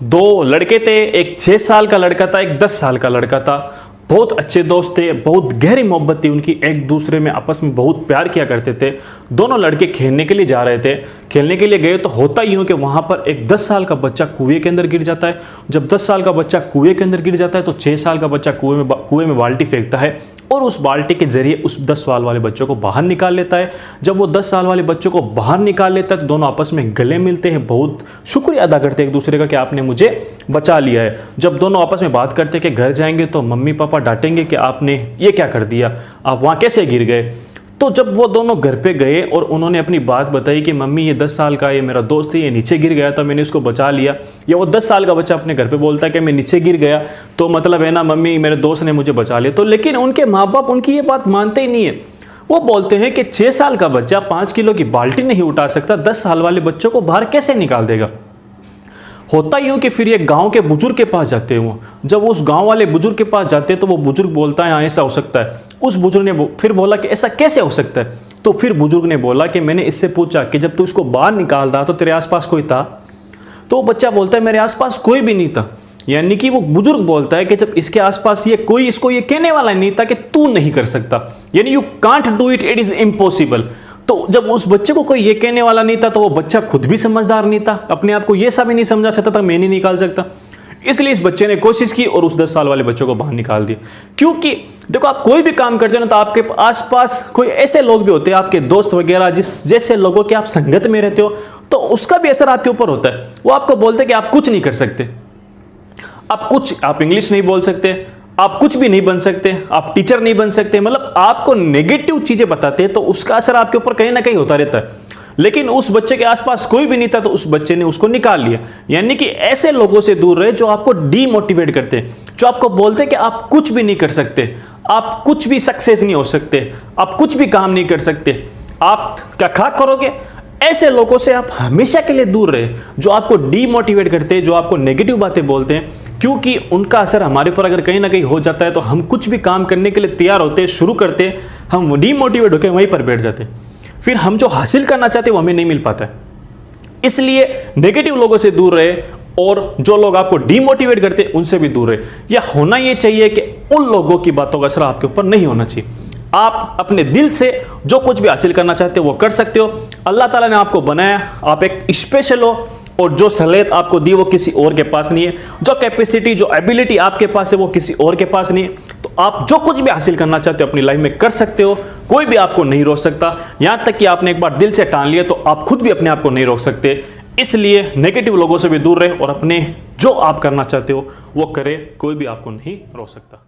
दो लड़के थे, एक 6 साल का लड़का था, एक 10 साल का लड़का था। बहुत अच्छे दोस्त थे, बहुत गहरी मोहब्बत थी उनकी, एक दूसरे में आपस में बहुत प्यार किया करते थे। दोनों लड़के खेलने के लिए जा रहे थे। खेलने के लिए गए तो होता यूँ कि वहाँ पर एक 10 साल का बच्चा कुएं के अंदर गिर जाता है। जब 10 साल का बच्चा कुएं के अंदर गिर जाता है तो 6 साल का बच्चा कुएं में बाल्टी फेंकता है और उस बाल्टी के जरिए उस 10 साल वाले बच्चों को बाहर निकाल लेता है। जब वो 10 साल वाले बच्चों को बाहर निकाल लेता है तो दोनों आपस में गले मिलते हैं, बहुत शुक्रिया अदा करते हैं एक दूसरे का कि आपने मुझे बचा लिया है। जब दोनों आपस में बात करते हैं कि घर जाएंगे तो मम्मी पापा डांटेंगे कि आपने ये क्या कर दिया, आप वहाँ कैसे गिर गए। तो जब वो दोनों घर पे गए और उन्होंने अपनी बात बताई कि मम्मी ये 10 साल का ये मेरा दोस्त है, ये नीचे गिर गया था, मैंने इसको बचा लिया। या वो 10 साल का बच्चा अपने घर पे बोलता है कि मैं नीचे गिर गया तो मतलब है ना मम्मी मेरे दोस्त ने मुझे बचा लिया। तो लेकिन उनके माँ बाप उनकी ये बात मानते ही नहीं है। वो बोलते हैं कि 6 साल का बच्चा 5 किलो की बाल्टी नहीं उठा सकता, 10 साल वाले बच्चों को बाहर कैसे निकाल देगा। होता यूँ कि फिर ये गांव के बुजुर्ग के पास जाते हैं। जब उस गांव वाले बुजुर्ग के पास जाते हैं तो वो बुजुर्ग बोलता है हाँ ऐसा हो सकता है। उस बुजुर्ग ने फिर बोला कि ऐसा कैसे हो सकता है। तो फिर बुजुर्ग ने बोला कि मैंने इससे पूछा कि जब तू इसको बाहर निकाल रहा तो तेरे आसपास कोई था। तो बच्चा बोलता है मेरे आसपास कोई भी नहीं था। यानी कि वो बुजुर्ग बोलता है कि जब इसके आसपास ये कोई इसको ये कहने वाला नहीं था कि तू नहीं कर सकता, यानी you can't do it, it is impossible. तो जब उस बच्चे को कोई ये कहने वाला नहीं था तो वो बच्चा खुद भी समझदार नहीं था, अपने आप को ये सब भी नहीं समझा सकता था मैं नहीं निकाल सकता। इसलिए इस बच्चे ने कोशिश की और उस 10 साल वाले बच्चों को बाहर निकाल दिया। क्योंकि देखो आप कोई भी काम करते हो ना तो आपके आसपास कोई ऐसे लोग भी होते हैं, आपके दोस्त वगैरह, जिस जैसे लोगों की आप संगत में रहते हो तो उसका भी असर आपके ऊपर होता है। वो आपको बोलते हैं कि आप कुछ नहीं कर सकते, आप इंग्लिश नहीं बोल सकते, आप कुछ भी नहीं बन सकते, आप टीचर नहीं बन सकते, मतलब आपको नेगेटिव चीजें बताते हैं तो उसका असर आपके ऊपर कहीं ना कहीं होता रहता है। लेकिन उस बच्चे के आसपास कोई भी नहीं था तो उस बच्चे ने उसको निकाल लिया। यानी कि ऐसे लोगों से दूर रहे जो आपको डीमोटिवेट करते हैं, जो आपको बोलते हैं कि आप कुछ भी नहीं कर सकते, आप कुछ भी सक्सेस नहीं हो सकते, आप कुछ भी काम नहीं कर सकते, आप क्या खा करोगे। ऐसे लोगों से आप हमेशा के लिए दूर रहे जो आपको डीमोटिवेट करते हैं, जो आपको नेगेटिव बातें बोलते हैं। क्योंकि उनका असर हमारे ऊपर अगर कहीं ना कहीं हो जाता है तो हम कुछ भी काम करने के लिए तैयार होते हैं, शुरू करते हैं, हम डीमोटिवेट होकर वहीं पर बैठ जाते हैं। फिर हम जो हासिल करना चाहते हैं वो हमें नहीं मिल पाता है। इसलिए नेगेटिव लोगों से दूर रहे और जो लोग आपको डीमोटिवेट करते हैं उनसे भी दूर रहे। या होना ये चाहिए कि उन लोगों की बातों का असर आपके ऊपर नहीं होना चाहिए। आप अपने दिल से जो कुछ भी हासिल करना चाहते हो वो कर सकते हो। अल्लाह ताला ने आपको बनाया, आप एक स्पेशल हो और जो सलाहियत आपको दी वो किसी और के पास नहीं है, जो कैपेसिटी जो एबिलिटी आपके पास है वो किसी और के पास नहीं है। तो आप जो कुछ भी हासिल करना चाहते हो अपनी लाइफ में कर सकते हो, कोई भी आपको नहीं रोक सकता। यहां तक कि आपने एक बार दिल से ठान लिया तो आप खुद भी अपने आप को नहीं रोक सकते। इसलिए नेगेटिव लोगों से भी दूर रहे और अपने जो आप करना चाहते हो वो करे, कोई भी आपको नहीं रोक सकता।